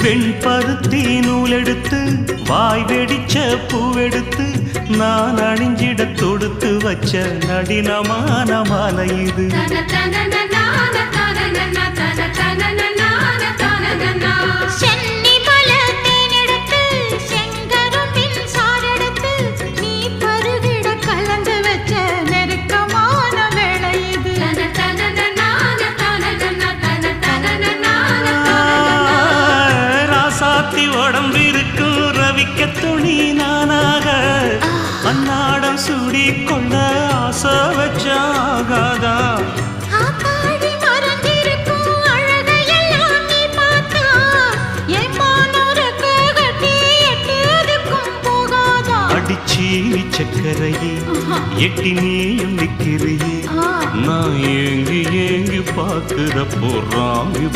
வெண்பருத்தி நூலெடுத்து வாய் வெடிச்ச பூவெடுத்து நான் அணிஞ்சிட தொடுத்து வச்ச நடினமான மாலை இது. உடம்பிருக்கும் ரவிக்க துணி நானாக அன்னாடம் சூடி கொள்ள ஆசை வச்சாகாதா. அடிச்சீனி சக்கரையே எட்டி நீயும் நிக்கிறியே நான் ஏங்கி ஏங்கி பார்க்கிற போறாங்க